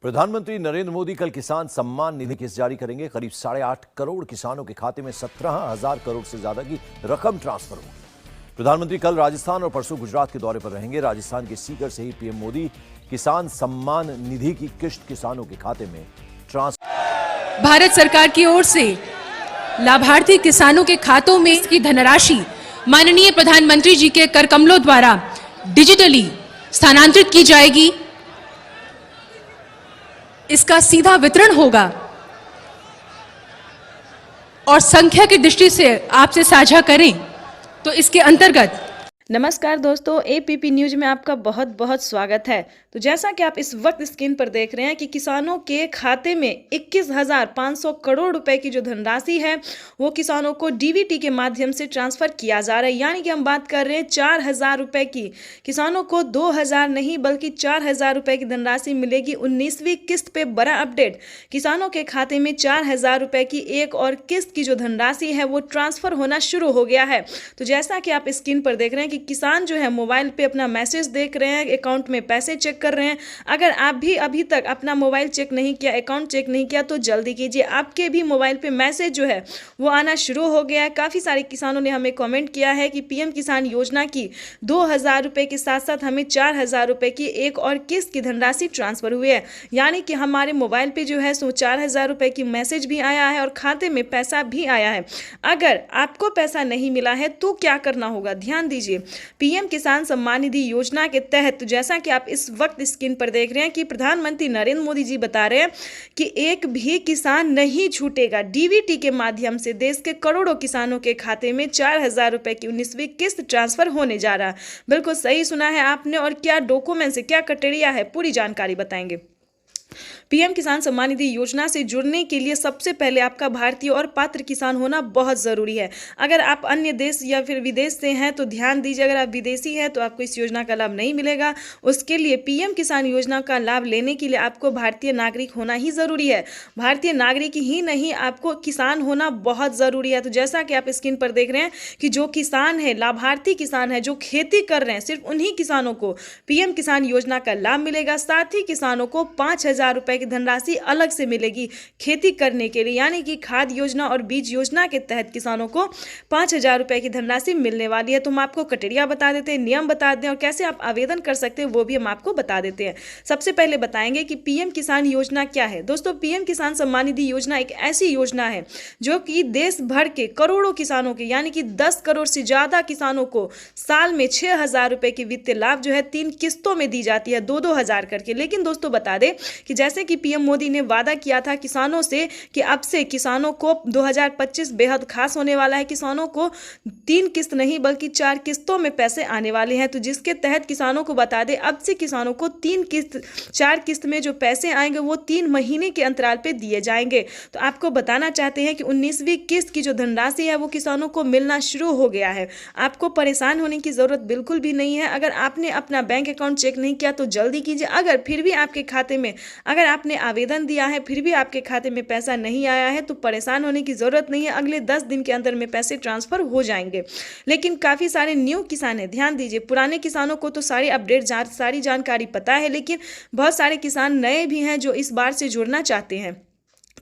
प्रधानमंत्री नरेंद्र मोदी कल किसान सम्मान निधि किस्त जारी करेंगे। करीब 8.5 करोड़ किसानों के खाते में 17,000 करोड़ से ज्यादा की रकम ट्रांसफर होगी। प्रधानमंत्री कल राजस्थान और परसों गुजरात के दौरे पर रहेंगे। राजस्थान के सीकर से ही पीएम मोदी किसान सम्मान निधि की किस्त किसानों के खाते में ट्रांसफर। भारत सरकार की ओर से लाभार्थी किसानों के खातों में इसकी धनराशि माननीय प्रधानमंत्री जी के कर कमलों द्वारा डिजिटली स्थानांतरित की जाएगी। इसका सीधा वितरण होगा और संख्या की दृष्टि से आपसे साझा करें तो इसके अंतर्गत। नमस्कार दोस्तों, एपीपी न्यूज में आपका बहुत बहुत स्वागत है। तो जैसा कि आप इस वक्त स्क्रीन पर देख रहे हैं कि किसानों के खाते में 21,500 करोड़ रुपए की जो धनराशि है वो किसानों को डीबीटी के माध्यम से ट्रांसफर किया जा रहा है। यानी कि हम बात कर रहे हैं 4,000 रुपए की। किसानों को 2,000 नहीं बल्कि 4,000 रुपए की धनराशि मिलेगी 19वीं किस्त पे। बड़ा अपडेट, किसानों के खाते में 4,000 रुपए की एक और किस्त की जो धनराशि है वो ट्रांसफर होना शुरू हो गया है। तो जैसा कि आप स्क्रीन पर देख रहे हैं कि किसान जो है मोबाइल पे अपना मैसेज देख रहे हैं, अकाउंट में पैसे चेक कर रहे हैं। अगर आप भी अभी तक अपना मोबाइल चेक नहीं किया, अकाउंट चेक नहीं किया तो जल्दी कीजिए। आपके भी मोबाइल पे मैसेज जो है वो आना शुरू हो गया है। काफ़ी सारे किसानों ने हमें कमेंट किया है कि पीएम किसान योजना की 2,000 रुपये के साथ साथ हमें 4,000 रुपये की एक और किस्त की धनराशि ट्रांसफर हुई है। यानी कि हमारे मोबाइल पे जो है सो 4,000 रुपये की मैसेज भी आया है और खाते में पैसा भी आया है। अगर आपको पैसा नहीं मिला है तो क्या करना होगा, ध्यान दीजिए। पीएम किसान सम्मान निधि योजना के तहत जैसा कि आप इस वक्त स्क्रीन पर देख रहे हैं कि प्रधानमंत्री नरेंद्र मोदी जी बता रहे हैं कि एक भी किसान नहीं छूटेगा। डीबीटी के माध्यम से देश के करोड़ों किसानों के खाते में 4,000 रुपए की 19वीं किस्त ट्रांसफर होने जा रहा है। बिल्कुल सही सुना है आपने। और क्या डॉक्यूमेंट्स है, क्या क्राइटेरिया है, पूरी जानकारी बताएंगे। पीएम किसान सम्मान निधि योजना से जुड़ने के लिए सबसे पहले आपका भारतीय और पात्र किसान होना बहुत ज़रूरी है। अगर आप अन्य देश या फिर विदेश से हैं तो ध्यान दीजिए, अगर आप विदेशी हैं तो आपको इस योजना का लाभ नहीं मिलेगा। उसके लिए पीएम किसान योजना का लाभ लेने के लिए आपको भारतीय नागरिक होना ही ज़रूरी है। भारतीय नागरिक ही नहीं, आपको किसान होना बहुत ज़रूरी है। तो जैसा कि आप स्क्रीन पर देख रहे हैं कि जो किसान है, लाभार्थी किसान है, जो खेती कर रहे हैं, सिर्फ उन्हीं किसानों को पीएम किसान योजना का लाभ मिलेगा। साथ ही किसानों को 5,000 रुपए की धनराशि अलग से मिलेगी खेती करने के लिए। यानी कि खाद योजना और बीज योजना के तहत किसानों को 5,000 रुपए की धनराशि मिलने वाली है। तो हम आपको क्राइटेरिया बता देते हैं, नियम बता दें और कैसे आप आवेदन कर सकते हैं वो भी हम आपको बता देते हैं। सबसे पहले बताएंगे कि पीएम किसान योजना क्या है। दोस्तों, पीएम किसान सम्मान निधि योजना एक ऐसी योजना है जो कि देश भर के करोड़ों किसानों के यानी कि 10 करोड़ से ज्यादा किसानों को साल में 6,000 रुपए की वित्तीय लाभ जो है 3 किस्तों में दी जाती है, 2-2 हजार करके। लेकिन दोस्तों बता दें कि जैसे कि पीएम मोदी ने वादा किया था किसानों से कि अब से किसानों को 2025 बेहद खास होने वाला है। किसानों को 3 किस्त नहीं बल्कि 4 किस्तों में पैसे आने वाले हैं। तो जिसके तहत किसानों को बता दें अब से किसानों को 4 किस्त में जो पैसे आएंगे वो 3 महीने के अंतराल पे दिए जाएंगे। तो आपको बताना चाहते हैं कि 19वीं किस्त की जो धनराशि है वो किसानों को मिलना शुरू हो गया है। आपको परेशान होने की जरूरत बिल्कुल भी नहीं है। अगर आपने अपना बैंक अकाउंट चेक नहीं किया तो जल्दी कीजिए। अगर फिर भी आपके खाते में, अगर आपने आवेदन दिया है फिर भी आपके खाते में पैसा नहीं आया है तो परेशान होने की ज़रूरत नहीं है। अगले 10 दिन के अंदर में पैसे ट्रांसफ़र हो जाएंगे। लेकिन काफ़ी सारे न्यू किसान हैं, ध्यान दीजिए। पुराने किसानों को तो सारी अपडेट सारी जानकारी पता है, लेकिन बहुत सारे किसान नए भी हैं जो इस बार से जुड़ना चाहते हैं।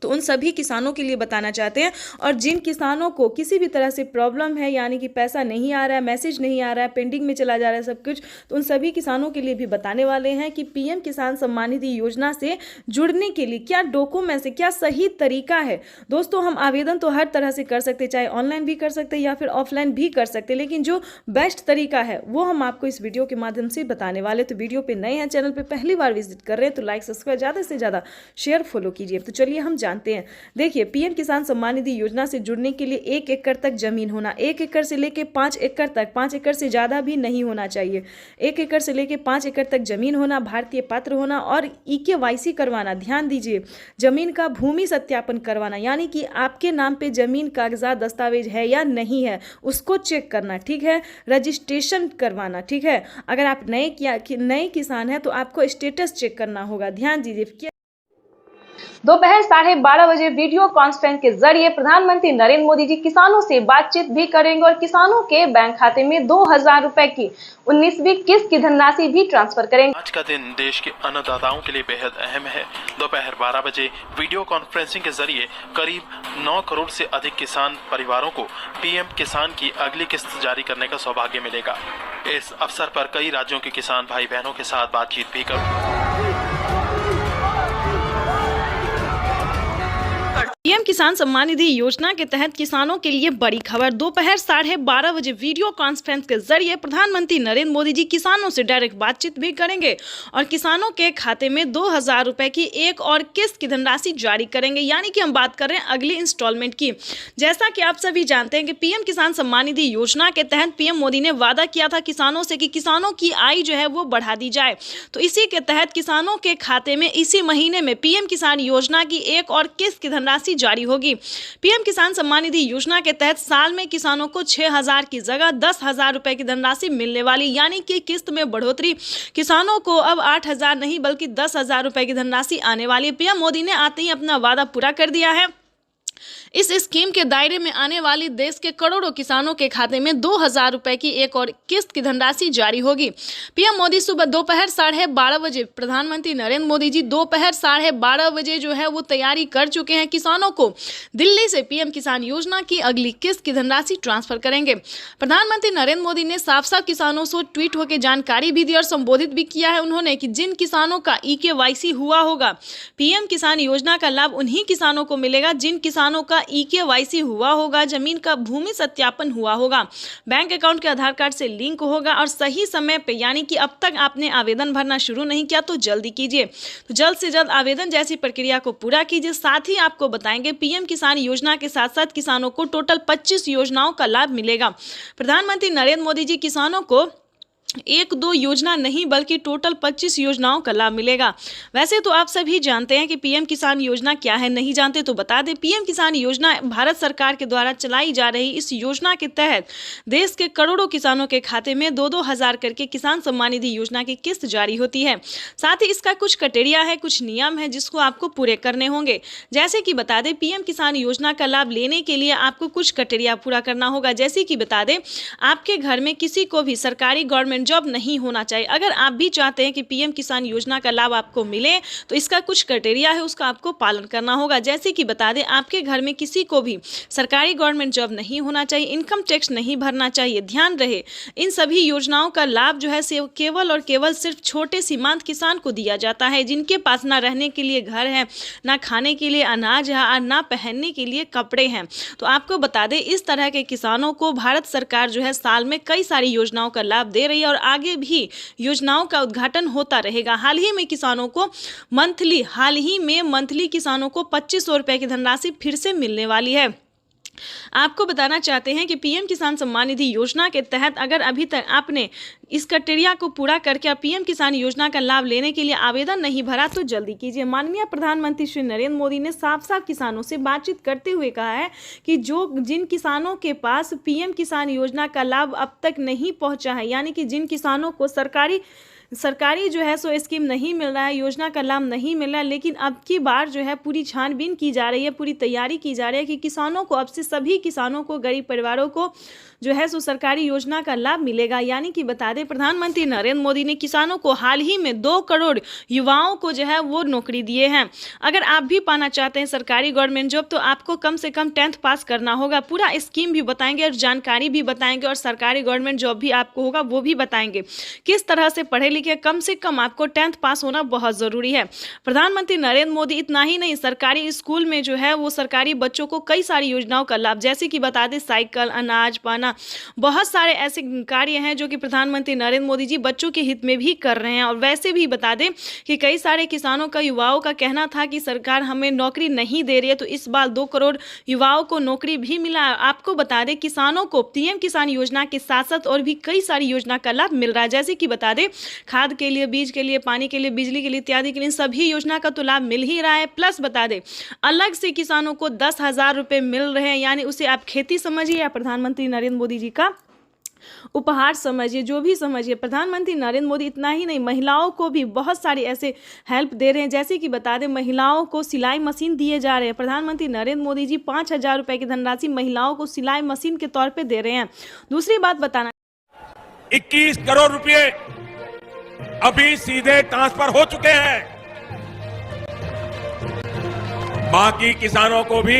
तो उन सभी किसानों के लिए बताना चाहते हैं। और जिन किसानों को किसी भी तरह से प्रॉब्लम है, यानी कि पैसा नहीं आ रहा है, मैसेज नहीं आ रहा है, पेंडिंग में चला जा रहा है सब कुछ, तो उन सभी किसानों के लिए भी बताने वाले हैं कि पीएम किसान सम्मान निधि योजना से जुड़ने के लिए क्या डॉक्यूमेंट्स है, क्या सही तरीका है। दोस्तों, हम आवेदन तो हर तरह से कर सकते, चाहे ऑनलाइन भी कर सकते या फिर ऑफलाइन भी कर सकते, लेकिन जो बेस्ट तरीका है वो हम आपको इस वीडियो के माध्यम से बताने वाले। तो वीडियो पर नए हैं, चैनल पर पहली बार विजिट कर रहे हैं तो लाइक सब्सक्राइब ज़्यादा से ज़्यादा शेयर फॉलो कीजिए। तो चलिए हम जानते हैं। देखिए, पीएम किसान सम्मान निधि योजना से जुड़ने के लिए 1 एकड़ तक जमीन होना, 1 एकड़ से लेके 5 एकड़ तक, 5 एकड़ से ज्यादा भी नहीं होना चाहिए। 1 एकड़ से लेके 5 एकड़ तक जमीन होना, भारतीय पात्र होना और EKYC करवाना। ध्यान दीजिए, जमीन का भूमि सत्यापन करवाना, यानी कि आपके नाम पे जमीन कागजात दस्तावेज है या नहीं है उसको चेक करना, ठीक है। रजिस्ट्रेशन करवाना, ठीक है। अगर आप नए किसान हैं तो आपको स्टेटस चेक करना होगा। ध्यान दीजिए। दोपहर 12:30 बजे वीडियो कॉन्फ्रेंस के जरिए प्रधानमंत्री नरेंद्र मोदी जी किसानों से बातचीत भी करेंगे और किसानों के बैंक खाते में 2,000 रुपए की 19वीं किस्त की धनराशि भी ट्रांसफर करेंगे। आज का दिन देश के अन्नदाताओं के लिए बेहद अहम है। दोपहर 12 बजे वीडियो कॉन्फ्रेंसिंग के जरिए करीब 9 करोड़ से अधिक किसान परिवारों को पीएम किसान की अगली किस्त जारी करने का सौभाग्य मिलेगा। इस अवसर पर कई राज्यों के किसान भाई बहनों के साथ बातचीत भी करेंगे। पीएम किसान सम्मान निधि योजना के तहत किसानों के लिए बड़ी खबर। दोपहर 12:30 बजे वीडियो कॉन्फ्रेंस के जरिए प्रधानमंत्री नरेंद्र मोदी जी किसानों से डायरेक्ट बातचीत भी करेंगे और किसानों के खाते में 2,000 रुपए की एक और किस्त की धनराशि जारी करेंगे, यानी कि हम बात कर रहे हैं अगली इंस्टॉलमेंट की। जैसा कि आप सभी जानते हैं कि पीएम किसान सम्मान निधि योजना के तहत पीएम मोदी ने वादा किया था किसानों से कि किसानों की आय जो है वो बढ़ा दी जाए। तो इसी के तहत किसानों के खाते में इसी महीने में पीएम किसान योजना की एक और किस्त की धनराशि जारी होगी। पीएम किसान सम्मान निधि योजना के तहत साल में किसानों को 6,000 की जगह 10,000 रुपए की धनराशि मिलने वाली, यानी कि किस्त में बढ़ोतरी। किसानों को अब 8,000 नहीं बल्कि 10,000 रुपए की धनराशि आने वाली है। पीएम मोदी ने आते ही अपना वादा पूरा कर दिया है। इस स्कीम के दायरे में आने वाली देश के करोड़ों किसानों के खाते में 2,000 रुपए की एक और किस्त की धनराशि जारी होगी। पीएम मोदी सुबह दोपहर 12:30 बजे प्रधानमंत्री नरेंद्र मोदी जी दोपहर 12:30 बजे जो है वो तैयारी कर चुके हैं। किसानों को दिल्ली से पीएम किसान योजना की अगली किस्त की धनराशि ट्रांसफर करेंगे। प्रधानमंत्री नरेंद्र मोदी ने साफ साफ किसानों से ट्वीट होकर जानकारी भी दी और संबोधित भी किया है उन्होंने कि जिन किसानों का eKYC हुआ होगा, पीएम किसान योजना का लाभ उन्हीं किसानों को मिलेगा जिन किसानों का eKYC हुआ होगा, जमीन का भूमि सत्यापन हुआ होगा, बैंक अकाउंट के आधार कार्ड से लिंक होगा और सही समय पे, यानी कि अब तक आपने आवेदन भरना शुरू नहीं किया तो जल्दी कीजिए। तो जल्द से जल्द आवेदन जैसी प्रक्रिया को पूरा कीजिए। साथ ही आपको बताएंगे पीएम किसान योजना के साथ साथ किसानों को टोटल 25 योजनाओं का लाभ मिलेगा। प्रधानमंत्री नरेंद्र मोदी जी किसानों को 1-2 योजना नहीं बल्कि टोटल 25 योजनाओं का लाभ मिलेगा। वैसे तो आप सभी जानते हैं कि पीएम किसान योजना क्या है, नहीं जानते तो बता दें। पीएम किसान योजना भारत सरकार के द्वारा चलाई जा रही इस योजना के तहत देश के करोड़ों किसानों के खाते में 2-2 हज़ार करके किसान सम्मान निधि योजना की किस्त जारी होती है। साथ ही इसका कुछ क्राइटेरिया है, कुछ नियम है जिसको आपको पूरे करने होंगे। जैसे कि बता दें पीएम किसान योजना का लाभ लेने के लिए आपको कुछ क्राइटेरिया पूरा करना होगा। जैसे कि बता दें आपके घर में किसी को भी सरकारी गवर्नमेंट जॉब नहीं होना चाहिए। अगर आप भी चाहते हैं कि पीएम किसान योजना का लाभ आपको मिले तो इसका कुछ क्राइटेरिया है, उसका आपको पालन करना होगा। जैसे कि बता दें आपके घर में किसी को भी सरकारी गवर्नमेंट जॉब नहीं होना चाहिए, इनकम टैक्स नहीं भरना चाहिए। ध्यान रहे इन सभी योजनाओं का लाभ जो है केवल और केवल सिर्फ छोटे सीमांत किसान को दिया जाता है, जिनके पास ना रहने के लिए घर है, ना खाने के लिए अनाज है और ना पहनने के लिए कपड़े हैं। तो आपको बता दें इस तरह के किसानों को भारत सरकार जो है साल में कई सारी योजनाओं का लाभ दे रही है और आगे भी योजनाओं का उद्घाटन होता रहेगा। हाल ही में मंथली किसानों को 2500 रुपए की धनराशि फिर से मिलने वाली है। आपको बताना चाहते हैं कि पीएम किसान सम्मान निधि योजना के तहत अगर अभी तक आपने इस क्राइटेरिया को पूरा करके पीएम किसान योजना का लाभ लेने के लिए आवेदन नहीं भरा तो जल्दी कीजिए। माननीय प्रधानमंत्री श्री नरेंद्र मोदी ने साफ साफ किसानों से बातचीत करते हुए कहा है कि जिन किसानों के पास पीएम किसान योजना का लाभ अब तक नहीं पहुंचा है, यानी कि जिन किसानों को सरकारी जो है सो स्कीम नहीं मिल रहा है, योजना का लाभ नहीं मिल रहा है, लेकिन अब की बार जो है पूरी छानबीन की जा रही है, पूरी तैयारी की जा रही है कि किसानों को अब से सभी किसानों को, गरीब परिवारों को जो है सो सरकारी योजना का लाभ मिलेगा। यानी कि बता दें प्रधानमंत्री नरेंद्र मोदी ने किसानों को हाल ही में 2 करोड़ युवाओं को जो है वो नौकरी दिए हैं। अगर आप भी पाना चाहते हैं सरकारी गवर्नमेंट जॉब तो आपको कम से कम 10th पास करना होगा। पूरा स्कीम भी बताएंगे और जानकारी भी बताएंगे और सरकारी गवर्नमेंट जॉब भी आपको होगा वो भी बताएंगे। किस तरह से पढ़े लिखे, कम से कम आपको 10th पास होना बहुत ज़रूरी है। प्रधानमंत्री नरेंद्र मोदी इतना ही नहीं, सरकारी स्कूल में जो है वो सरकारी बच्चों को कई सारी योजनाओं का लाभ, जैसे कि बता दें साइकिल, अनाज, पाना, बहुत सारे ऐसे कार्य हैं जो कि प्रधानमंत्री नरेंद्र मोदी जी बच्चों के हित में भी कर रहे हैं। और वैसे भी बता दें कि कई सारे किसानों का, युवाओं का कहना था कि सरकार हमें नौकरी नहीं दे रही है, तो इस बार 2 करोड़ युवाओं को नौकरी भी मिला। आपको बता दें किसानों को पीएम किसान योजना के साथ साथ और भी कई सारी योजना का लाभ मिल रहा है। जैसे कि बता दें खाद के लिए, बीज के लिए, पानी के लिए, बिजली के लिए इत्यादि के लिए सभी योजना का तो लाभ मिल ही रहा है। प्लस बता दें अलग से किसानों को 10,000 रुपए मिल रहे हैं, यानी उसे आप खेती समझिए या प्रधानमंत्री नरेंद्र मोदी जी का उपहार समझिए, जो भी समझिए, प्रधानमंत्री नरेंद्र मोदी इतना ही नहीं, महिलाओं को भी बहुत सारी ऐसे हेल्प दे रहे हैं। जैसे कि बता दें, महिलाओं को सिलाई मशीन दिए जा रहे हैं। प्रधानमंत्री नरेंद्र मोदी जी 5,000 रुपये की धनराशि महिलाओं को सिलाई मशीन के तौर पे दे रहे हैं। दूसरी बात बताना, 21 करोड़ रुपए अभी सीधे ट्रांसफर हो चुके हैं। बाकी किसानों को भी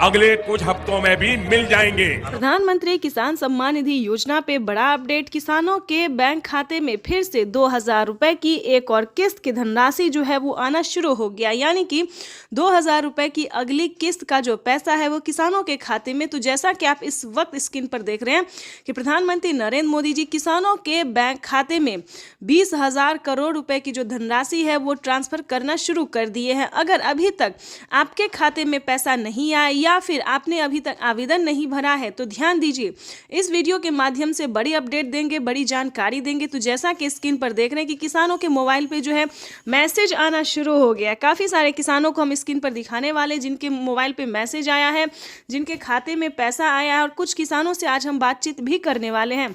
अगले कुछ हफ्तों में भी मिल जाएंगे। प्रधानमंत्री किसान सम्मान निधि योजना पे बड़ा अपडेट। किसानों के बैंक खाते में फिर से 2,000 रुपए की एक और किस्त की धनराशि जो है वो आना शुरू हो गया, यानी कि 2,000 रुपए की अगली किस्त का जो पैसा है वो किसानों के खाते में। तो जैसा कि आप इस वक्त स्क्रीन पर देख रहे हैं कि प्रधानमंत्री नरेंद्र मोदी जी किसानों के बैंक खाते में 20,000 करोड़ रुपए की जो धनराशि है वो ट्रांसफर करना शुरू कर दिए हैं। अगर अभी तक आपके खाते में पैसा नहीं आया या फिर आपने अभी तक आवेदन नहीं भरा है तो ध्यान दीजिए, इस वीडियो के माध्यम से बड़ी अपडेट देंगे, बड़ी जानकारी देंगे। तो जैसा कि स्क्रीन पर देख रहे हैं कि किसानों के मोबाइल पे जो है मैसेज आना शुरू हो गया। काफ़ी सारे किसानों को हम स्क्रीन पर दिखाने वाले जिनके मोबाइल पे मैसेज आया है, जिनके खाते में पैसा आया है, और कुछ किसानों से आज हम बातचीत भी करने वाले हैं।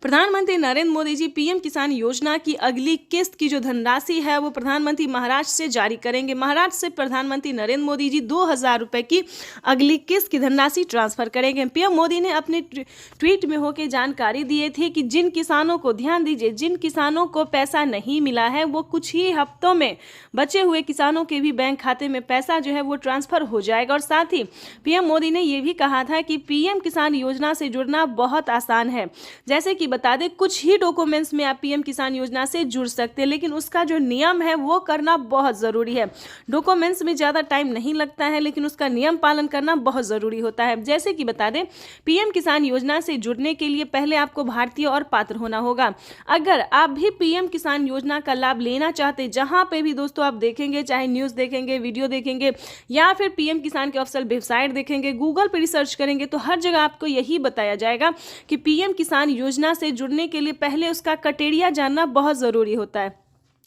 प्रधानमंत्री नरेंद्र मोदी जी पीएम किसान योजना की अगली किस्त की जो धनराशि है वो प्रधानमंत्री महाराष्ट्र से जारी करेंगे। महाराष्ट्र से प्रधानमंत्री नरेंद्र मोदी जी 2,000 रुपए की अगली किस्त की धनराशि ट्रांसफर करेंगे। पीएम मोदी ने अपने ट्वीट में होकर जानकारी दी थी कि जिन किसानों को, ध्यान दीजिए, जिन किसानों को पैसा नहीं मिला है वो कुछ ही हफ्तों में बचे हुए किसानों के भी बैंक खाते में पैसा जो है वो ट्रांसफर हो जाएगा। और साथ ही पीएम मोदी ने यह भी कहा था कि पीएम किसान योजना से जुड़ना बहुत आसान है। जैसे कि बता दें, कुछ ही डॉक्यूमेंट्स में आप पीएम किसान योजना से जुड़ सकते हैं, लेकिन उसका जो नियम है वो करना बहुत ज़रूरी है। डॉक्यूमेंट्स में ज़्यादा टाइम नहीं लगता है, लेकिन उसका नियम पालन करना बहुत ज़रूरी होता है। जैसे कि बता दें, पीएम किसान योजना से जुड़ने के लिए पहले आपको भारतीय और पात्र होना होगा। अगर आप भी पीएम किसान योजना का लाभ लेना चाहते, जहां पे भी दोस्तों आप देखेंगे, चाहे न्यूज़ देखेंगे, वीडियो देखेंगे या फिर पीएम किसान के ऑफिशियल वेबसाइट देखेंगे, गूगल पर रिसर्च करेंगे, तो हर जगह आपको यही बताया जाएगा कि पीएम किसान योजना से जुड़ने के लिए पहले उसका क्राइटेरिया जानना बहुत ज़रूरी होता है।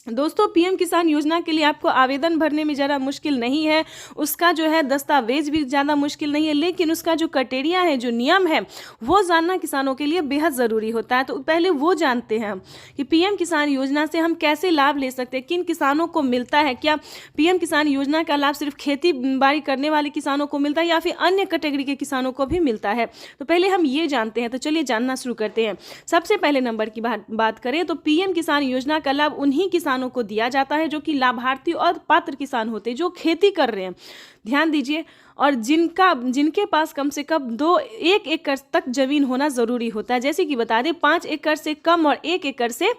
दोस्तों, पीएम किसान योजना के लिए आपको आवेदन भरने में ज़्यादा मुश्किल नहीं है, उसका जो है दस्तावेज भी ज़्यादा मुश्किल नहीं है, लेकिन उसका जो क्राइटेरिया है, जो नियम है, वो जानना किसानों के लिए बेहद ज़रूरी होता है। तो पहले वो जानते हैं हम कि पीएम किसान योजना से हम कैसे लाभ ले सकते हैं, किन किसानों को मिलता है। क्या पीएम किसान योजना का लाभ सिर्फ खेती बाड़ी करने वाले किसानों को मिलता है या फिर अन्य कैटेगरी के किसानों को भी मिलता है? तो पहले हम ये जानते हैं। तो चलिए जानना शुरू करते हैं। सबसे पहले नंबर की बात करें तो पीएम किसान योजना का लाभ उन्हीं किसानों को दिया जाता है जो कि लाभार्थी और पात्र किसान होते हैं, जो खेती कर रहे हैं। ध्यान दीजिए, और जिनके पास कम से कम 1 एकड़ तक जमीन होना जरूरी होता है। जैसे कि बता दें, 5 एकड़ से कम और 1 एकड़ से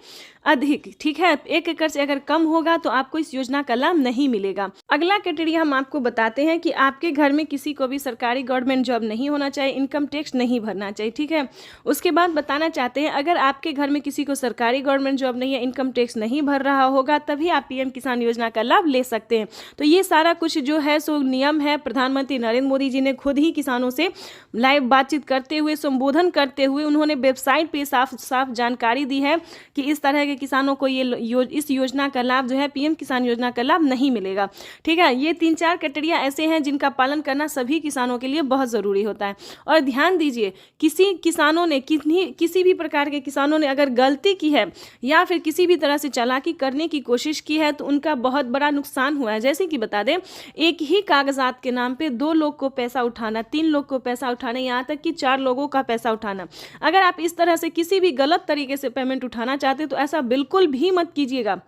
अधिक, ठीक है। 1 एकड़ से अगर कम होगा तो आपको इस योजना का लाभ नहीं मिलेगा। अगला क्राइटेरिया हम आपको बताते हैं कि आपके घर में किसी को भी सरकारी गवर्नमेंट जॉब नहीं होना चाहिए, इनकम टैक्स नहीं भरना चाहिए, ठीक है। उसके बाद बताना चाहते हैं, अगर आपके घर में किसी को सरकारी गवर्नमेंट जॉब नहीं है, इनकम टैक्स नहीं भर रहा होगा, तभी आप पीएम किसान योजना का लाभ ले सकते हैं। तो ये सारा कुछ जो है सो नियम है। प्रधानमंत्री नरेंद्र मोदी जी ने खुद ही किसानों से लाइव बातचीत करते हुए, संबोधन करते हुए उन्होंने वेबसाइट पे साफ साफ जानकारी दी है कि इस तरह के किसानों को इस योजना का लाभ जो है, पीएम किसान योजना का लाभ नहीं मिलेगा, ठीक है। ये 3-4 क्राइटेरिया ऐसे हैं जिनका पालन करना सभी किसानों के लिए बहुत ज़रूरी होता है। और ध्यान दीजिए, किसी भी प्रकार के किसानों ने अगर गलती की है या फिर किसी भी तरह से चालाकी करने की कोशिश की है तो उनका बहुत बड़ा नुकसान हुआ है। जैसे कि बता दें, एक ही कागजात के नाम पे 2 लोग को पैसा उठाना, 3 लोग को पैसा उठाना, यहाँ तक कि 4 लोगों का पैसा उठाना। अगर आप इस तरह से किसी भी गलत तरीके से पेमेंट उठाना चाहते तो ऐसा बिल्कुल भी मत कीजिएगा,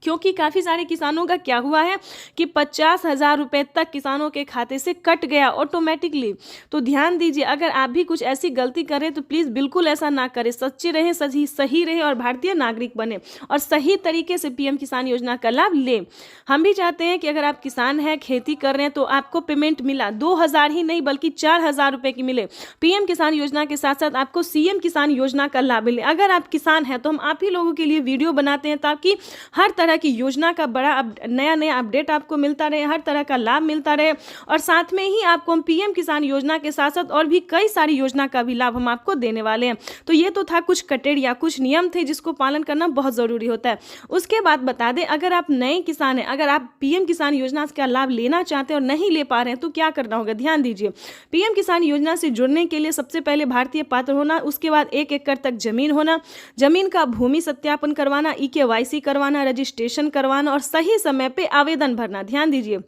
क्योंकि काफ़ी सारे किसानों का क्या हुआ है कि 50,000 रुपये तक किसानों के खाते से कट गया ऑटोमेटिकली। तो ध्यान दीजिए, अगर आप भी कुछ ऐसी गलती करें तो प्लीज़ बिल्कुल ऐसा ना करें। सच्चे रहें, सही रहें और भारतीय नागरिक बने और सही तरीके से पीएम किसान योजना का लाभ लें। हम भी चाहते हैं कि अगर आप किसान हैं, खेती कर रहे हैं, तो आपको पेमेंट मिला 2,000 ही नहीं बल्कि 4,000 रुपये की मिले। पीएम किसान योजना के साथ साथ आपको सीएम किसान योजना का लाभ मिले। अगर आप किसान हैं तो हम आप ही लोगों के लिए वीडियो बनाते हैं ताकि हर तरह तरह की योजना का बड़ा नया अपडेट आपको मिलता रहे, हर तरह का लाभ मिलता रहे, और साथ में ही आपको हम पीएम किसान योजना के साथ साथ और भी कई सारी योजना का भी लाभ हम आपको देने वाले हैं। तो ये तो था कुछ क्राइटेरिया, कुछ नियम थे जिसको पालन करना बहुत ज़रूरी होता है। उसके बाद बता दें, अगर आप नए किसान हैं, अगर आप पीएम किसान योजना का लाभ लेना चाहते हैं और नहीं ले पा रहे हैं तो क्या करना होगा, ध्यान दीजिए। पीएम किसान योजना से जुड़ने के लिए सबसे पहले भारतीय पात्र होना, उसके बाद 1 एकड़ तक जमीन होना, जमीन का भूमि सत्यापन करवाना, EKYC करवाना, रजिस्ट्रेशन करवाना और सही समय पे आवेदन भरना। ध्यान दीजिए,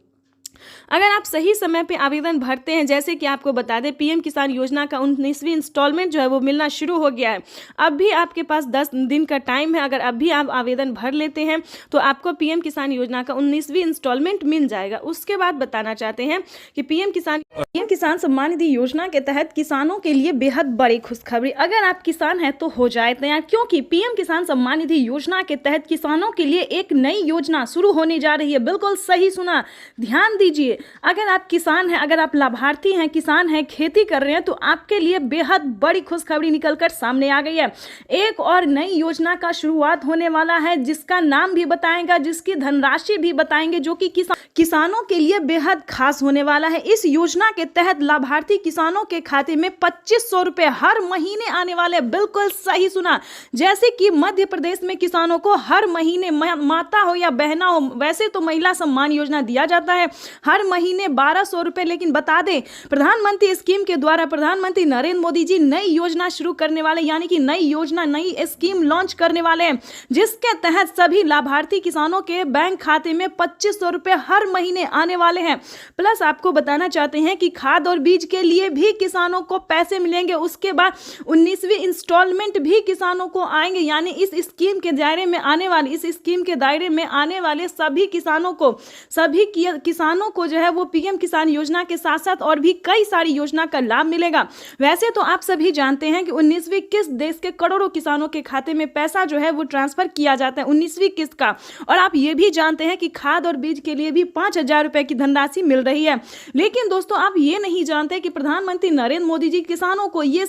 अगर आप सही समय पे आवेदन भरते हैं, जैसे कि आपको बता दें पीएम किसान योजना का 19वीं इंस्टॉलमेंट जो है वो मिलना शुरू हो गया है। अब भी आपके पास 10 दिन का टाइम है, अगर अब भी आप आवेदन भर लेते हैं तो आपको पीएम किसान योजना का 19वीं इंस्टॉलमेंट मिल जाएगा। उसके बाद बताना चाहते हैं कि पीएम किसान सम्मान निधि योजना के तहत किसानों के लिए बेहद बड़ी खुशखबरी। अगर आप किसान हैं तो हो जाए तैयार, क्योंकि पीएम किसान सम्मान निधि योजना के तहत किसानों के लिए एक नई योजना शुरू होने जा रही है। बिल्कुल सही सुना, ध्यान दीजिए। अगर आप किसान हैं, अगर आप लाभार्थी हैं, किसान हैं, खेती कर रहे हैं, तो आपके लिए बेहद बड़ी खुशखबरी निकलकर सामने आ गई है। एक और नई योजना का शुरुआत होने वाला है, जिसका नाम भी बताएंगे, जिसकी धनराशि भी बताएंगे, जो कि किसानों के लिए बेहद खास होने वाला है। इस योजना के तहत लाभार्थी किसानों के खाते में 2500 रुपए हर महीने आने वाले। बिल्कुल सही सुना, जैसे कि मध्य प्रदेश में किसानों को हर महीने, माता हो या बहना हो, वैसे तो महिला सम्मान योजना दिया जाता है हर महीने 1200 रुपए, लेकिन बता दें प्रधानमंत्री स्कीम के द्वारा प्रधानमंत्री नरेंद्र मोदी जी नई योजना शुरू करने वाले, यानी कि नई योजना, नई स्कीम लॉन्च करने वाले हैं, जिसके तहत सभी लाभार्थी किसानों के बैंक खाते में 2500 रुपए हर महीने आने वाले हैं। प्लस आपको बताना चाहते हैं कि खाद और बीज के लिए भी किसानों को पैसे मिलेंगे। उसके बाद 19वीं इंस्टॉलमेंट भी किसानों को आएंगे, यानी इस स्कीम के दायरे में आने वाले सभी किसानों को जो है वो पीएम किसान योजना के साथ साथ और भी कई सारी योजना का लाभ मिलेगा। वैसे तो आप सभी जानते हैं कि 19वीं किस्त देश के करोड़ों किसानों के खाते में पैसा जो है वो ट्रांसफर किया जाता है 19वीं किस्त का। और आप ये भी जानते हैं कि खाद और बीज के लिए भी 5000 रुपए की धनराशि मिल रही है। लेकिन दोस्तों, आप ये नहीं जानते कि प्रधानमंत्री नरेंद्र मोदी जी किसानों को ये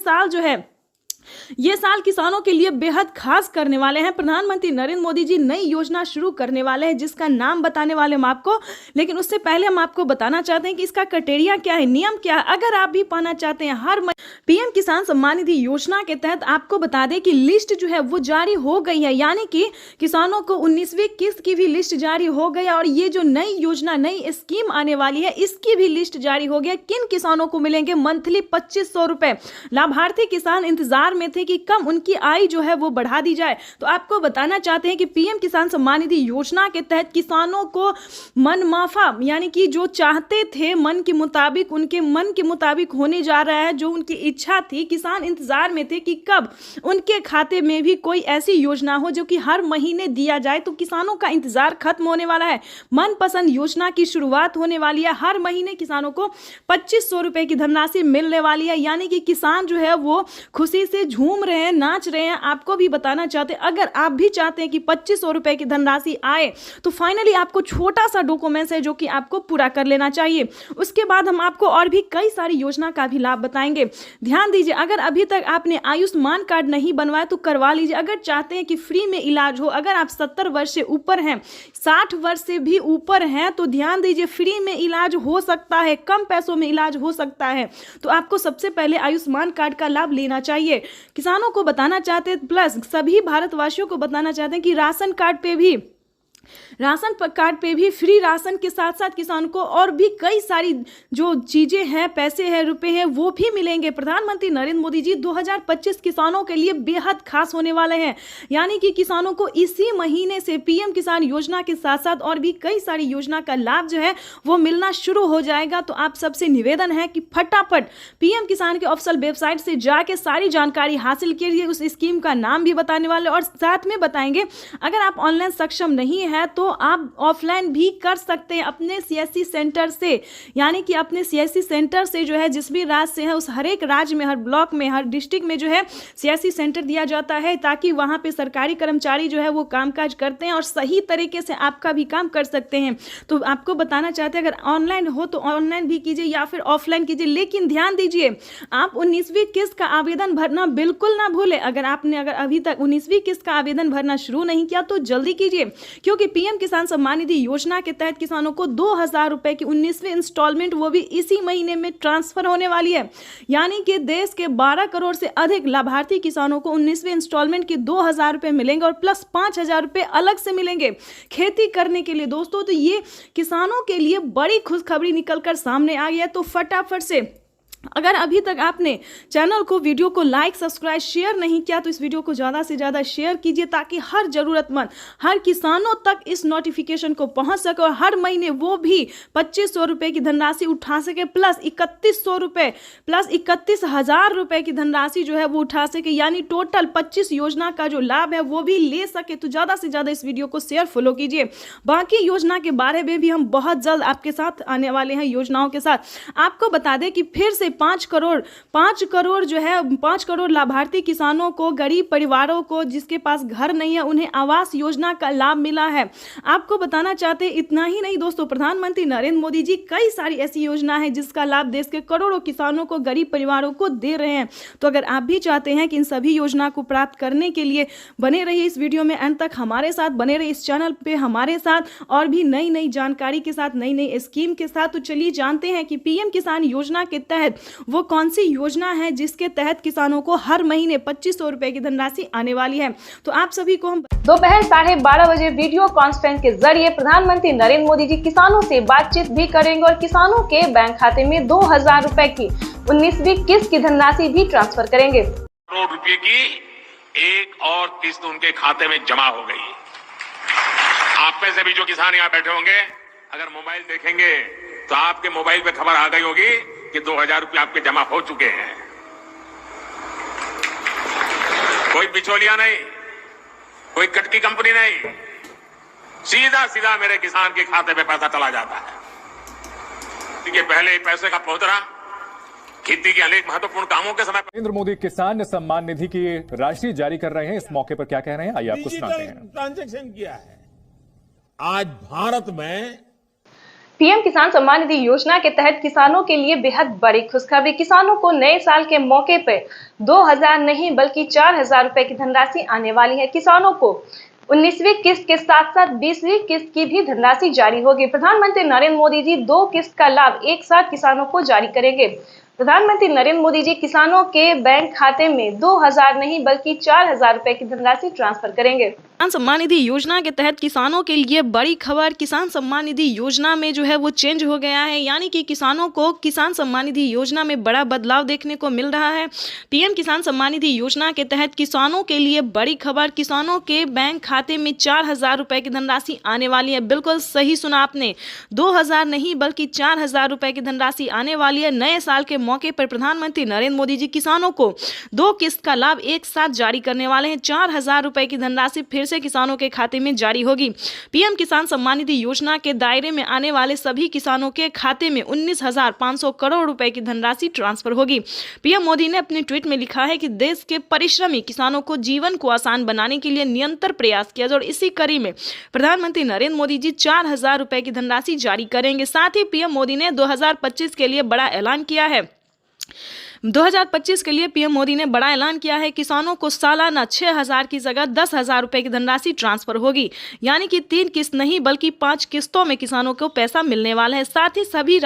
साल किसानों के लिए बेहद खास करने वाले हैं। प्रधानमंत्री नरेंद्र मोदी जी नई योजना शुरू करने वाले हैं, जिसका नाम बताने वाले हम आपको। लेकिन उससे पहले हम आपको बताना चाहते हैं कि इसका क्राइटेरिया क्या है, नियम क्या है। अगर आप भी पाना चाहते हैं हर पीएम किसान सम्मान निधि योजना के तहत, आपको बता दें कि लिस्ट जो है वो जारी हो गई है, यानी कि किसानों को 19वीं किस्त की भी लिस्ट जारी हो गई है। और ये जो नई योजना, नई स्कीम आने वाली है, इसकी भी लिस्ट जारी हो गया। किन किसानों को मिलेंगे मंथली 2500 रुपए। लाभार्थी किसान इंतजार में थे कि कम उनकी आय जो है वो बढ़ा दी जाए। तो आपको बताना चाहते हैं कि पीएम किसान सम्मान निधि योजना के तहत किसानों को मनमाफा, यानी कि जो चाहते थे मन के मुताबिक, उनके मन के मुताबिक होने जा रहा है। जो उनकी इच्छा थी, किसान इंतजार में थे कि कब उनके खाते में भी कोई ऐसी योजना हो जो कि हर महीने दिया जाए। तो किसानों का इंतजार खत्म होने वाला है, मनपसंद योजना की शुरुआत होने वाली है। हर महीने किसानों को 2500 रुपए की धनराशि मिलने वाली है, यानी कि किसान जो है वो खुशी से झूम रहे हैं, नाच रहे हैं। आपको भी बताना चाहते हैं, अगर आप भी चाहते हैं कि 2500 रुपए की धनराशि आए, तो फाइनली आपको छोटा सा डॉक्यूमेंट्स है जो कि आपको पूरा कर लेना चाहिए। उसके बाद हम आपको और भी कई सारी योजना का भी लाभ बताएंगे। ध्यान दीजिए, अगर अभी तक आपने आयुष्मान कार्ड नहीं बनवाया तो करवा लीजिए। अगर चाहते हैं कि फ्री में इलाज हो, अगर आप 70 वर्ष से ऊपर हैं, 60 वर्ष से भी ऊपर हैं, तो ध्यान दीजिए फ्री में इलाज हो सकता है, कम पैसों में इलाज हो सकता है। तो आपको सबसे पहले आयुष्मान कार्ड का लाभ लेना चाहिए। किसानों को बताना चाहते हैं, प्लस सभी भारतवासियों को बताना चाहते हैं कि राशन कार्ड पे भी फ्री राशन के साथ साथ किसान को और भी कई सारी जो चीजें हैं, पैसे हैं, रुपए हैं, वो भी मिलेंगे। प्रधानमंत्री नरेंद्र मोदी जी 2025 किसानों के लिए बेहद खास होने वाले हैं, यानी कि किसानों को इसी महीने से पीएम किसान योजना के साथ साथ और भी कई सारी योजना का लाभ जो है वो मिलना शुरू हो जाएगा। तो आप सबसे निवेदन है कि फटाफट पीएम किसान के ऑफिशियल वेबसाइट से जाके सारी जानकारी हासिल कीजिए। उस स्कीम का नाम भी बताने वाले और साथ में बताएंगे, अगर आप ऑनलाइन सक्षम नहीं है तो आप ऑफलाइन भी कर सकते हैं अपने सीएससी सेंटर से, यानी कि अपने सीएससी सेंटर से जो है जिस भी राज्य से है, उस हर एक राज्य में, हर ब्लॉक में, हर डिस्ट्रिक्ट में जो है सीएससी सेंटर दिया जाता है, ताकि वहां पे सरकारी कर्मचारी जो है वो कामकाज करते हैं और सही तरीके से आपका भी काम कर सकते हैं। तो आपको बताना चाहते हैं, अगर ऑनलाइन हो तो ऑनलाइन भी कीजिए या फिर ऑफलाइन कीजिए। लेकिन ध्यान दीजिए, आप 19वीं किस्त का आवेदन भरना बिल्कुल ना भूलें। अगर अभी तक 19वीं किस्त का आवेदन भरना शुरू नहीं किया तो जल्दी कीजिए, क्योंकि कि पीएम किसान सम्मान निधि योजना के तहत किसानों को 2,000 रुपए की 19वीं इंस्टॉलमेंट वो भी इसी महीने में ट्रांसफर होने वाली है। यानी कि देश के 12 करोड़ से अधिक लाभार्थी किसानों को 19वीं इंस्टॉलमेंट की 2,000 रुपए मिलेंगे और प्लस 5,000 रुपए अलग से मिलेंगे खेती करने के लिए। दोस्तों, तो ये किसानों के लिए बड़ी खुशखबरी निकलकर सामने आ गई है। तो फटाफट से अगर अभी तक आपने चैनल को, वीडियो को लाइक, सब्सक्राइब, शेयर नहीं किया तो इस वीडियो को ज़्यादा से ज़्यादा शेयर कीजिए ताकि हर ज़रूरतमंद, हर किसानों तक इस नोटिफिकेशन को पहुंच सके और हर महीने वो भी 2,500 रुपये की धनराशि उठा सके, प्लस 3,100 रुपये, प्लस 31,000 रुपये की धनराशि जो है वो उठा सके। यानी टोटल 25 योजना का जो लाभ है वो भी ले सके। तो ज़्यादा से ज़्यादा इस वीडियो को शेयर, फॉलो कीजिए। बाकी योजना के बारे में भी हम बहुत जल्द आपके साथ आने वाले हैं योजनाओं के साथ। आपको बता दें कि फिर से 5 करोड़ जो है 5 करोड़ लाभार्थी किसानों को, गरीब परिवारों को जिसके पास घर नहीं है, उन्हें आवास योजना का लाभ मिला है। आपको बताना चाहते इतना ही नहीं दोस्तों, प्रधानमंत्री नरेंद्र मोदी जी कई सारी ऐसी योजना है जिसका लाभ देश के करोड़ों किसानों को, गरीब परिवारों को दे रहे हैं। तो अगर आप भी चाहते हैं कि इन सभी योजना को प्राप्त करने के लिए बने रहिए इस वीडियो में अंत तक हमारे साथ, बने रहिए इस चैनल पे हमारे साथ और भी नई नई जानकारी के साथ, नई नई स्कीम के साथ। तो चलिए जानते हैं कि पीएम किसान योजना के तहत वो कौन सी योजना है जिसके तहत किसानों को हर महीने 2,500 रुपए की धनराशि आने वाली है। तो आप सभी को हम दोपहर 12:30 बजे वीडियो कॉन्फ्रेंस के जरिए प्रधानमंत्री नरेंद्र मोदी जी किसानों से बातचीत भी करेंगे और किसानों के बैंक खाते में 2,000 रुपए की 19वीं किस्त की धनराशि भी ट्रांसफर करेंगे। करोड़ रुपए की एक और किस्त उनके खाते में जमा हो गई। आप में से भी जो किसान यहाँ बैठे होंगे, अगर मोबाइल देखेंगे तो आपके मोबाइल पे खबर आ गई होगी कि 2,000 रुपये आपके जमा हो चुके हैं। कोई बिचौलिया नहीं, कोई कटकी कंपनी नहीं, सीधा सीधा मेरे किसान के खाते में पैसा चला जाता है। देखिए, पहले पैसे का पहुंचना खेती के अनेक महत्वपूर्ण कामों के समय। नरेंद्र मोदी किसान सम्मान निधि की राशि जारी कर रहे हैं। इस मौके पर क्या कह रहे हैं, आइए आपको सुनाते हैं। ट्रांजैक्शन किया है। आज भारत में पीएम किसान सम्मान निधि योजना के तहत किसानों के लिए बेहद बड़ी खुशखबरी। किसानों को नए साल के मौके पर 2,000 नहीं बल्कि 4,000 रुपए की धनराशि आने वाली है। किसानों को 19वीं किस्त के साथ साथ 20वीं किस्त की भी धनराशि जारी होगी। प्रधानमंत्री नरेंद्र मोदी जी 2 किस्त का लाभ एक साथ किसानों को जारी करेंगे। प्रधानमंत्री नरेंद्र मोदी जी किसानों के बैंक खाते में 2,000 नहीं बल्कि 4,000 रुपए की धनराशि ट्रांसफर करेंगे। किसान सम्मान निधि योजना के तहत किसानों के लिए बड़ी खबर। किसान सम्मान निधि योजना में जो है वो चेंज हो गया है। यानी कि किसानों को किसान सम्मान निधि योजना में बड़ा बदलाव देखने को मिल रहा है। पीएम किसान सम्मान निधि योजना के तहत किसानों के लिए बड़ी खबर। किसानों के बैंक खाते में 4,000 रुपए की धनराशि आने वाली है। बिल्कुल सही सुना आपने, 2,000 नहीं बल्कि 4,000 रुपए की धनराशि आने वाली है। नए साल के मौके पर प्रधानमंत्री नरेंद्र मोदी जी किसानों को 2 किस्त का लाभ एक साथ जारी करने वाले हैं। 4,000 रुपए की धनराशि फिर से किसानों के खाते में जारी होगी। पीएम किसान सम्मान निधि योजना के दायरे में आने वाले सभी किसानों के खाते में 19,500 करोड़ रुपए की धनराशि ट्रांसफर होगी। पीएम मोदी ने अपने ट्वीट में लिखा है कि देश के परिश्रमी किसानों को जीवन को आसान बनाने के लिए निरंतर प्रयास किया जाए और इसी कड़ी में प्रधानमंत्री नरेंद्र मोदी जी 4,000 रुपए की धनराशि जारी करेंगे। साथ ही पीएम मोदी ने 2025 के लिए बड़ा ऐलान किया है। 2025 के लिए पीएम मोदी ने बड़ा ऐलान किया है। किसानों को सालाना 6,000 की जगह 10,000 रुपए की धनराशि ट्रांसफर होगी। यानी कि 3 किस्त नहीं बल्कि 5 किस्तों में किसानों को पैसा मिलने वाला है। साथ ही सभी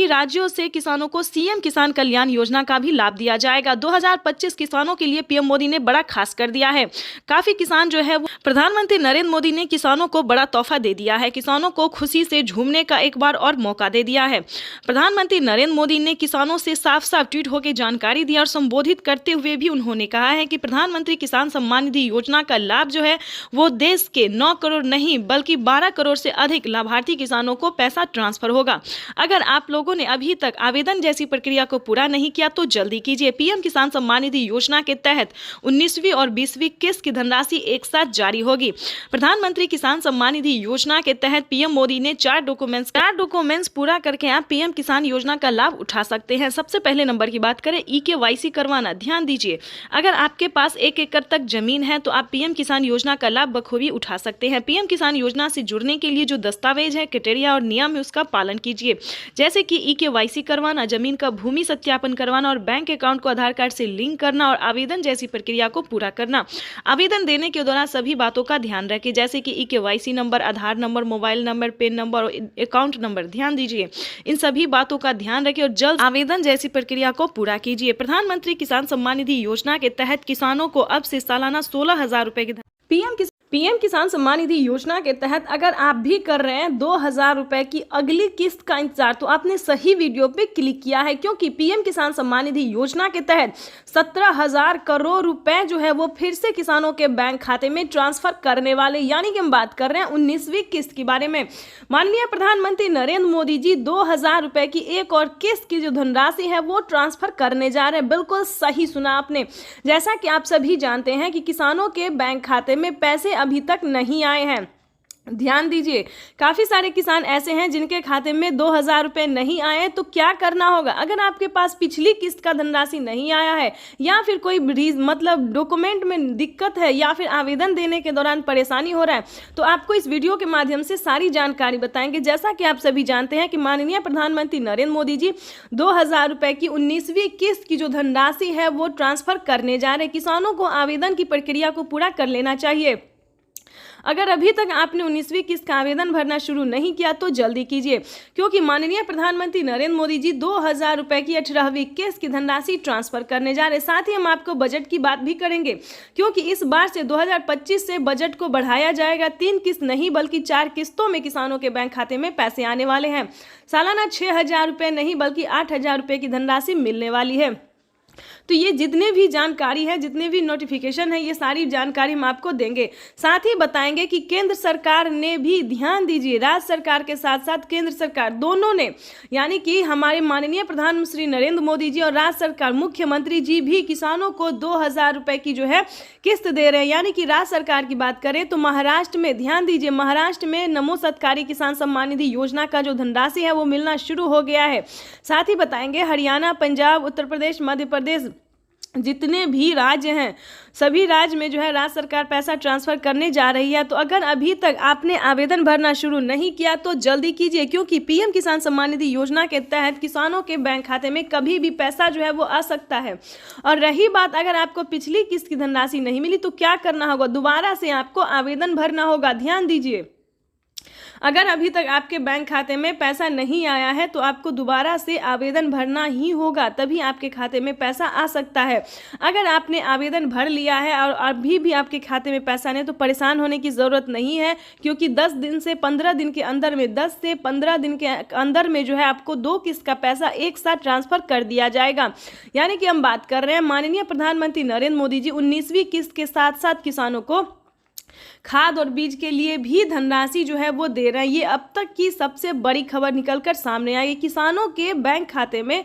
राज्यों से किसानों को सीएम किसान कल्याण योजना का भी लाभ दिया जाएगा। 2025 किसानों के लिए पीएम मोदी ने बड़ा खास कर दिया है। काफी किसान जो है वो प्रधानमंत्री नरेंद्र मोदी ने किसानों को बड़ा तोहफा दे दिया है। किसानों को खुशी से झूमने का एक बार और मौका दे दिया है। प्रधानमंत्री नरेंद्र मोदी ने किसानों से साफ ट्वीट होकर जानकारी दी और संबोधित करते हुए भी उन्होंने कहा है कि प्रधानमंत्री किसान सम्मान निधि योजना का लाभ जो है वो देश के 9 करोड़ नहीं बल्कि 12 करोड़ से अधिक लाभार्थी किसानों को पैसा ट्रांसफर होगा। अगर आप लोगों ने अभी तक आवेदन जैसी प्रक्रिया को पूरा नहीं किया तो जल्दी कीजिए। पीएम किसान सम्मान निधि योजना के तहत 19वीं और 20वीं किस्त की धनराशि एक साथ जारी होगी। प्रधानमंत्री किसान सम्मान निधि योजना के तहत पीएम मोदी ने 4 डॉक्यूमेंट्स पूरा करके आप पीएम किसान योजना का लाभ उठा सकते हैं। सबसे पहले पहले नंबर की बात करें, EKYC करवाना। ध्यान दीजिए, अगर आपके पास 1 एकड़ तक जमीन है तो आप पीएम किसान योजना का लाभ बखूबी उठा सकते हैं। पीएम किसान योजना से जुड़ने के लिए जो दस्तावेज है, क्राइटेरिया और नियम है, उसका पालन कीजिए, जैसे कि EKYC करवाना, जमीन का भूमि सत्यापन करवाना और बैंक अकाउंट को आधार कार्ड से लिंक करना और आवेदन जैसी प्रक्रिया को पूरा करना। आवेदन देने के दौरान सभी बातों का ध्यान रखें, जैसे कि EKYC number, Aadhaar number, mobile number, PAN number और अकाउंट नंबर। ध्यान दीजिए, इन सभी बातों का ध्यान रखें और जल्द आवेदन जैसी प्रक्रिया को पूरा कीजिए। प्रधानमंत्री किसान सम्मान निधि योजना के तहत किसानों को अब से सालाना 16,000 रुपए की पीएम किसान सम्मान निधि योजना के तहत अगर आप भी कर रहे हैं 2,000 रुपए की अगली किस्त का इंतजार, तो आपने सही वीडियो पे क्लिक किया है, क्योंकि पीएम किसान सम्मान निधि योजना के तहत 17,000 करोड़ रुपए जो है वो फिर से किसानों के बैंक खाते में ट्रांसफर करने वाले, यानी कि हम बात कर रहे हैं 19वीं किस्त के बारे में। माननीय प्रधानमंत्री नरेंद्र मोदी जी 2,000 रुपए की एक और किस्त की जो धनराशि है वो ट्रांसफर करने जा रहे हैं। बिल्कुल सही सुना आपने। जैसा कि आप सभी जानते हैं कि किसानों के बैंक खाते में पैसे अभी तक नहीं आए हैं। ध्यान दीजिए, काफी सारे किसान ऐसे हैं जिनके खाते में 2,000 रुपए नहीं आए, तो क्या करना होगा? अगर आपके पास पिछली किस्त का धनराशि नहीं आया है या फिर कोई मतलब डॉक्यूमेंट में दिक्कत है या फिर आवेदन देने के दौरान परेशानी हो रहा है, तो आपको इस वीडियो के माध्यम से सारी जानकारी बताएंगे। जैसा कि आप सभी जानते हैं कि माननीय प्रधानमंत्री नरेंद्र मोदी जी 2,000 रुपए की 19वीं किस्त की जो धनराशि है वो ट्रांसफर करने जा रहे हैं। किसानों को आवेदन की प्रक्रिया को पूरा कर लेना चाहिए। अगर अभी तक आपने 19वीं किस्त का आवेदन भरना शुरू नहीं किया तो जल्दी कीजिए, क्योंकि माननीय प्रधानमंत्री नरेंद्र मोदी जी 2,000 रुपए की 18वीं किस्त की धनराशि ट्रांसफर करने जा रहे। साथ ही हम आपको बजट की बात भी करेंगे, क्योंकि इस बार से 2025 से बजट को बढ़ाया जाएगा। 3 किस्त नहीं बल्कि 4 किस्तों में किसानों के बैंक खाते में पैसे आने वाले हैं। सालाना 6,000 रुपए नहीं बल्कि 8,000 रुपए की धनराशि मिलने वाली है। तो ये जितने भी जानकारी है, जितने भी नोटिफिकेशन है, ये सारी जानकारी हम आपको देंगे। साथ ही बताएंगे कि केंद्र सरकार ने भी, ध्यान दीजिए, राज्य सरकार के साथ साथ केंद्र सरकार दोनों ने, यानी कि हमारे माननीय प्रधानमंत्री नरेंद्र मोदी जी और राज्य सरकार मुख्यमंत्री जी भी किसानों को 2,000 रुपए की जो है किस्त दे रहे हैं। यानी कि राज्य सरकार की बात करें तो महाराष्ट्र में, ध्यान दीजिए, महाराष्ट्र में नमो सत्कारी किसान सम्मान निधि योजना का जो धनराशि है वो मिलना शुरू हो गया है। साथ ही बताएंगे हरियाणा, पंजाब, उत्तर प्रदेश, मध्य प्रदेश, जितने भी राज्य हैं, सभी राज्य में जो है राज्य सरकार पैसा ट्रांसफर करने जा रही है। तो अगर अभी तक आपने आवेदन भरना शुरू नहीं किया तो जल्दी कीजिए, क्योंकि पीएम किसान सम्मान निधि योजना के तहत किसानों के बैंक खाते में कभी भी पैसा जो है वो आ सकता है। और रही बात, अगर आपको पिछली किस्त की धनराशि नहीं मिली तो क्या करना होगा? दोबारा से आपको आवेदन भरना होगा। ध्यान दीजिए, अगर अभी तक आपके बैंक खाते में पैसा नहीं आया है तो आपको दोबारा से आवेदन भरना ही होगा, तभी आपके खाते में पैसा आ सकता है। अगर आपने आवेदन भर लिया है और अभी भी आपके खाते में पैसा नहीं, तो परेशान होने की ज़रूरत नहीं है, क्योंकि 10 दिन से 15 दिन के अंदर में, 10 से 15 दिन के अंदर में जो है आपको 2 किस्त का पैसा एक साथ ट्रांसफर कर दिया जाएगा। यानी कि हम बात कर रहे हैं माननीय प्रधानमंत्री नरेंद्र मोदी जी 19वीं किस्त के साथ साथ किसानों को खाद और बीज के लिए भी धनराशि जो है वो दे रहे हैं। ये अब तक की सबसे बड़ी खबर निकलकर सामने आई। किसानों के बैंक खाते में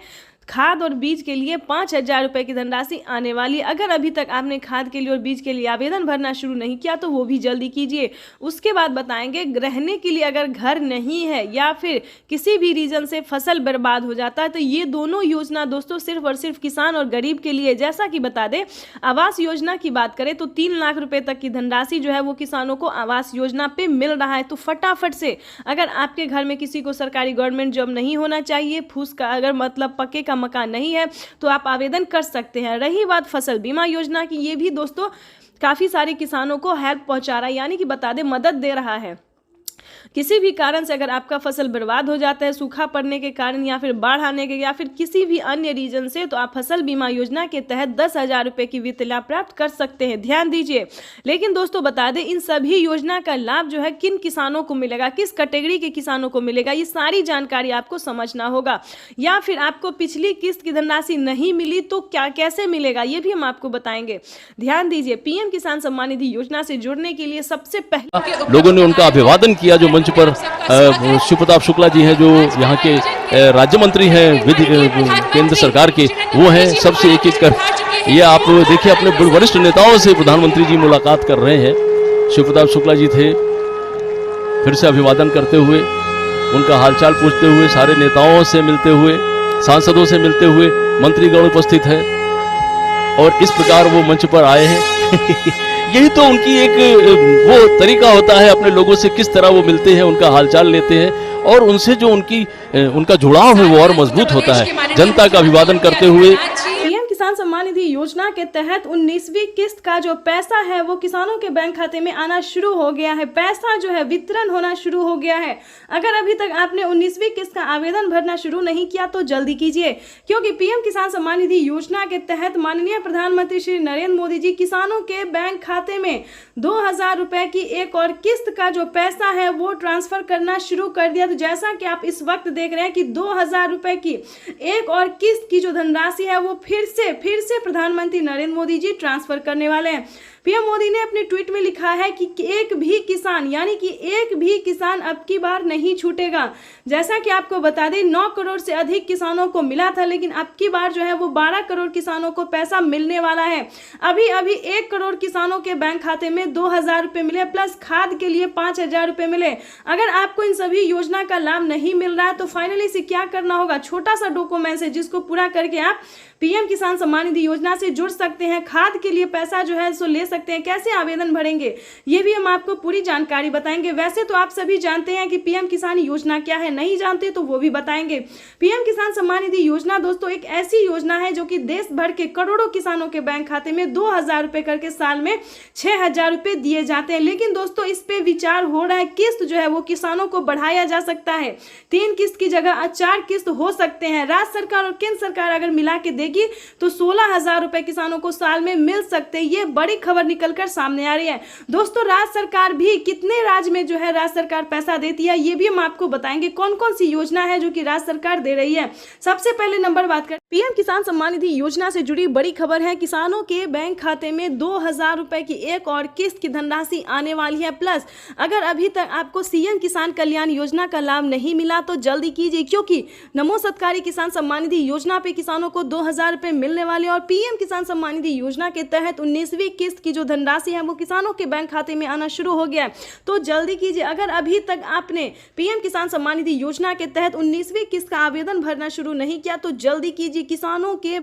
खाद और बीज के लिए 5,000 रुपए की धनराशि आने वाली। अगर अभी तक आपने खाद के लिए और बीज के लिए आवेदन भरना शुरू नहीं किया तो वो भी जल्दी कीजिए। उसके बाद बताएंगे, रहने के लिए अगर घर नहीं है या फिर किसी भी रीजन से फसल बर्बाद हो जाता है तो ये दोनों योजना दोस्तों सिर्फ और सिर्फ किसान और गरीब के लिए। जैसा कि बता दें, आवास योजना की बात करें तो 3 लाख रुपए तक की धनराशि जो है वो किसानों को आवास योजना पे मिल रहा है। तो फटाफट से, अगर आपके घर में किसी को सरकारी गवर्नमेंट जॉब नहीं होना चाहिए, फूस का अगर मतलब पक्के का मकान नहीं है, तो आप आवेदन कर सकते हैं। रही बात फसल बीमा योजना की, ये भी दोस्तों काफी सारे किसानों को हेल्प पहुंचा रहा है, यानी कि बता दें मदद दे रहा है। किसी भी कारण से अगर आपका फसल बर्बाद हो जाता है, सूखा पड़ने के कारण या फिर बाढ़ आने के या फिर किसी भी अन्य रीजन से, तो आप फसल बीमा योजना के तहत 10,000 रुपए की वित्त लाभ प्राप्त कर सकते हैं। ध्यान दीजिए, लेकिन दोस्तों बता दें, इन सभी योजना का लाभ जो है किन किसानों को मिलेगा, किस कैटेगरी के किसानों को मिलेगा, ये सारी जानकारी आपको समझना होगा। या फिर आपको पिछली किस्त की धनराशि नहीं मिली तो क्या कैसे मिलेगा, ये भी हम आपको बताएंगे। ध्यान दीजिए, पीएम किसान सम्मान निधि योजना से जुड़ने के लिए सबसे पहले लोगों ने उनका अभिवादन किया। जो मंच पर शिवप्रताप शुक्ला जी हैं, जो यहाँ के राज्य मंत्री हैं केंद्र सरकार के, वो हैं सबसे एक एक कर। ये आप देखिए, अपने वरिष्ठ नेताओं से प्रधानमंत्री जी मुलाकात कर रहे हैं। शिवप्रताप शुक्ला जी थे, फिर से अभिवादन करते हुए, उनका हालचाल पूछते हुए, सारे नेताओं से मिलते हुए सांसदों से मिलते हुए मंत्रीगण उपस्थित है और इस प्रकार वो मंच पर आए हैं। यही तो उनकी एक वो तरीका होता है, अपने लोगों से किस तरह वो मिलते हैं, उनका हालचाल लेते हैं और उनसे जो उनका जुड़ाव है वो और मजबूत होता है। जनता का अभिवादन करते हुए पीएम किसान सम्मान निधि योजना के तहत 19वीं किस्त का जो पैसा है वो किसानों के बैंक खाते में आना शुरू हो गया है। पैसा जो है वितरण होना शुरू हो गया है। अगर अभी तक आपने 19वीं किस्त का आवेदन भरना शुरू नहीं किया तो जल्दी कीजिए, क्योंकि पीएम किसान सम्मान निधि योजना के तहत माननीय प्रधानमंत्री श्री नरेंद्र मोदी जी किसानों के बैंक खाते में 2000 रुपए की एक और किस्त का जो पैसा है वो ट्रांसफर करना शुरू कर दिया। तो जैसा कि आप इस वक्त देख रहे हैं कि 2000 रुपए की एक और किस्त की जो धनराशि है वो फिर से प्रधानमंत्री नरेंद्र मोदी जी ट्रांसफर करने वाले हैं। पीएम मोदी ने अपने ट्वीट में लिखा है कि एक भी किसान, यानी कि एक भी किसान अब की बार नहीं छूटेगा। जैसा कि आपको बता दें 9 करोड़ से अधिक किसानों को मिला था, लेकिन अब की बार जो है वो 12 करोड़ किसानों को पैसा मिलने वाला है। अभी 1 करोड़ किसानों के बैंक खाते में 2000 रुपए मिले, प्लस खाद के लिए 5000 रुपए मिले। अगर आपको इन सभी योजना का लाभ नहीं मिल रहा है तो फाइनली से क्या करना होगा, छोटा सा डॉक्यूमेंट है जिसको पूरा करके आप पीएम किसान सम्मान निधि योजना से जुड़ सकते हैं। खाद के लिए पैसा जो है सो ले सकते हैं। कैसे आवेदन भरेंगे ये भी हम आपको पूरी जानकारी बताएंगे। वैसे तो आप सभी जानते हैं कि पीएम किसान योजना क्या है, नहीं जानते तो वो भी बताएंगे। पीएम किसान सम्मान निधि योजना दोस्तों एक ऐसी योजना है जो कि देश भर के करोड़ों किसानों के बैंक खाते में 2000 रुपए करके साल में 6000 रुपए दिए जाते हैं। लेकिन दोस्तों इस पे विचार हो रहा है, किस्त जो है वो किसानों को बढ़ाया जा सकता है। 3 किस्त की जगह 4 किस्त हो सकते हैं। राज्य सरकार और केंद्र सरकार अगर मिला के देगी तो 16,000 रुपए किसानों को साल में मिल सकते हैं। ये बड़ी खबर निकलकर सामने आ रही है। दोस्तों राज्य सरकार भी कितने राज्य में जो है राज्य सरकार पैसा देती है ये भी हम आपको बताएंगे। कौन कौन सी योजना है जो कि राज्य सरकार दे रही है। सबसे पहले नंबर बात करें पीएम किसान सम्मान निधि योजना से जुड़ी बड़ी खबर है। किसानों के बैंक खाते में 2000 रुपए की एक और किस्त की धनराशि आने वाली है। प्लस अगर अभी तक आपको सीएम किसान कल्याण योजना का लाभ नहीं मिला तो जल्दी कीजिए, क्योंकि नमो सत्कारी किसान सम्मान निधि योजना पे किसानों को 2000 रुपए मिलने वाले और पीएम किसान सम्मान निधि योजना के तहत 19वीं किस्त की जो धनराशि है वो किसानों के बैंक खाते में आना शुरू हो गया है। तो जल्दी कीजिए। अगर अभी तक आपने पीएम किसान सम्मान निधि योजना के तहत 19वीं किस्त का आवेदन भरना शुरू नहीं किया तो जल्दी कीजिए। किसानों के